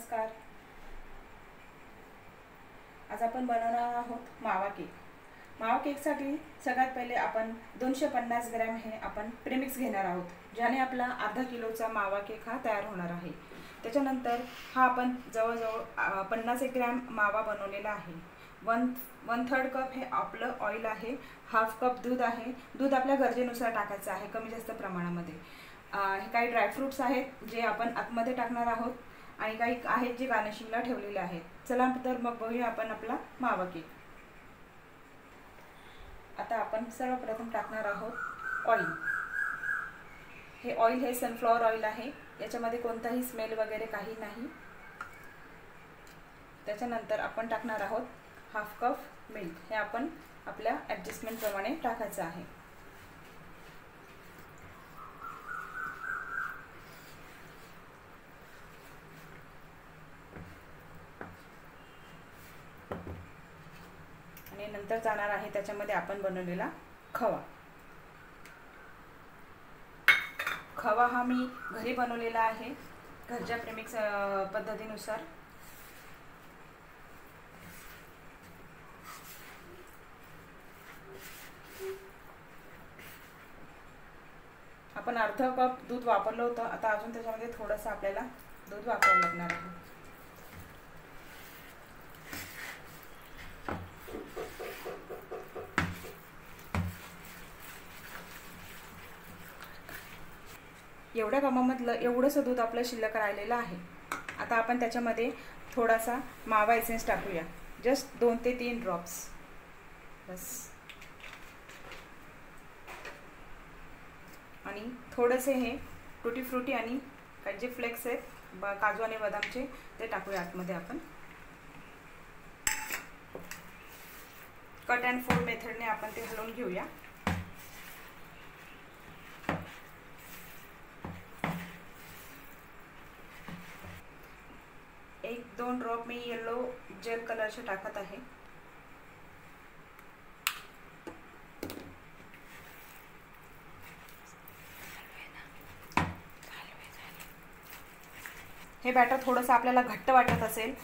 नमस्कार। आज आपण बनवणार आहोत मावा केक। मावा केकसाठी सगळ्यात पहिले आपण 250 ग्रॅम हे आपण प्रीमिक्स घेणार आहोत, ज्याने आपला अर्धा किलोचा मावा केक हा तयार होणार आहे। त्याच्यानंतर हा आपण जवळजवळ 50 ग्रॅम मावा बनवलेला आहे। 1/3 कप हे आपलं ऑइल आहे, हाफ कप दूध आहे। दूध आपल्या गरजेनुसार टाकायचं आहे, कमी जास्त प्रमाणामध्ये। हे काही ड्रायफ्रुट्स आहेत जे आपण आतमध्ये टाकणार आहोत आणि काही आहेत जे गार्निशिंगला ठेवलेले आहेत। चला तर मग बघूया आपण आपला मावा केक। आता आपण सर्वप्रथम टाकणार आहोत ऑइल। हे ऑइल हे सनफ्लॉवर ऑइल आहे, याच्यामध्ये कोणताही स्मेल वगैरे काही नाही। त्याच्यानंतर आपण टाकणार आहोत हाफ कप मिल्क। हे आपण आपल्या ॲडजस्टमेंट प्रमाणे टाकायचं आहे। आणि नंतर जाणार आहे त्याच्यामध्ये आपण बनवलेला खवा। खवा हा मी घरी बनवलेला आहे, घरच्या प्रीमिक्स पद्धतीनुसार। आपण अर्धा कप दूध वापरलं होतं, आता अजून त्याच्यामध्ये थोडंसं आपल्याला दूध वापरावं लागणार आहे। एवढ्या कपामधलं एवढंसं दूध आपलं शिल्लक राहिलेलं आहे। आता आपण त्याच्यामध्ये थोडासा मावा एसेन्स टाकूया, जस्ट 2 ते 3 ड्रॉप्स बस। आणि थोडेसे हे टुटी फ्रुटी आणि काही जे फ्लेक्स आहेत काजू आणि बदामचे ते टाकूया आतमध्ये आपण। कट अँड फोल्ड मेथडने आपण ते हलवून घेऊया। एक 2 ड्रॉप मी येलो जेल कलरचे टाकत आहे। हे बॅटर थोडंसं आपल्याला घट्ट वाटत असेल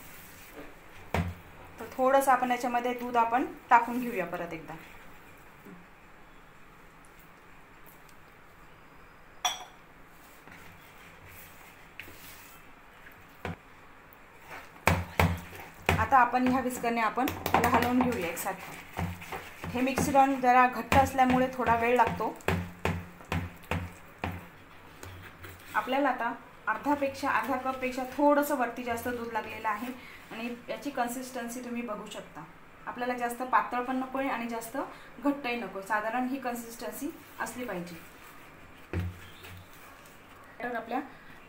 तर थोडंसं आपण याच्यामध्ये दूध आपण टाकून घेऊया परत एकदा। आता आपण ह्या विस्करने आपण त्याला हलवून घेऊया एकसारखं। हे मिक्सरन जरा घट्ट असल्यामुळे थोडा वेळ लागतो आपल्याला। आता अर्धा कपपेक्षा थोडंसं वरती जास्त दूध लागलेलं आहे आणि याची कन्सिस्टन्सी तुम्ही बघू शकता। आपल्याला जास्त पातळ पण नको आहे आणि जास्त घट्टही नको, साधारण ही कन्सिस्टन्सी असली पाहिजे। तर आपल्या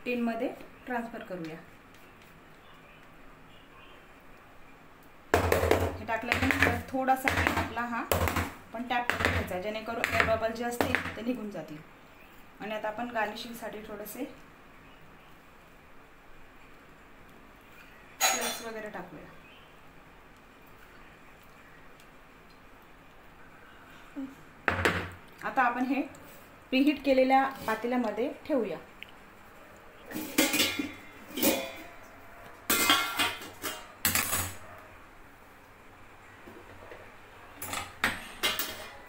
टिनमध्ये ट्रान्सफर करूया। हे टाकल्यानंतर थोडासा आपला हा पण टॅप करून घ्यायचा, जेणेकरून एअर बबल जे असतील ते निघून जातील। आणि आता आपण गार्निशिंगसाठी थोडेसे फ्लेक्स वगैरे टाकूया। आता आपण हे प्रीहीट केलेल्या पातेल्यामध्ये ठेवूया।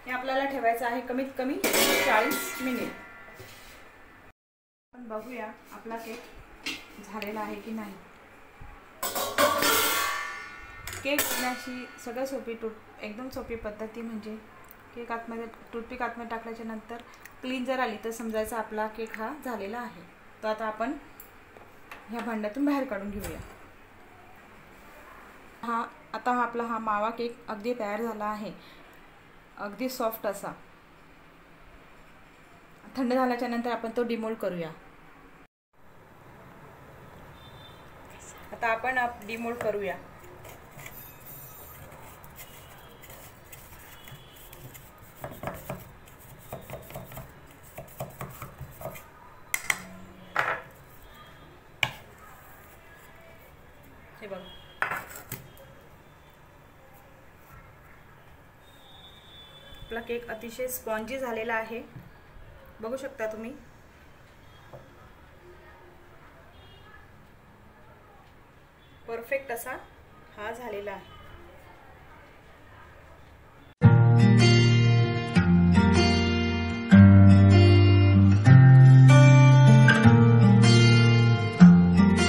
हे आपल्याला ठेवायचं आहे कमीत कमी 40 मिनिट। आपण बघूया आपला केक झालेला आहे की नाही। केक बनवण्याची सगळ्यात सोपी एकदम सोपी पद्धती म्हणजे केक आतमध्ये टूथपिक आतमध्ये टाकल्याच्या नंतर क्लीन जर आली तर समजायचा आपला केक हा झालेला आहे। तो आता आपण ह्या भांड्यातून बाहेर काढून घेऊया। आता आपला मावा केक अगदी तयार झाला आहे, अगदी सॉफ्ट असा। थंड झाल्याच्या नंतर आपण तो डिमोल्ड करूया। आता आपण डिमोल्ड करूया। हे बघ, आपला केक अतिशय स्पॉन्जी झालेला आहे, बघू शकता तुम्ही। परफेक्ट असा हा झालेला आहे.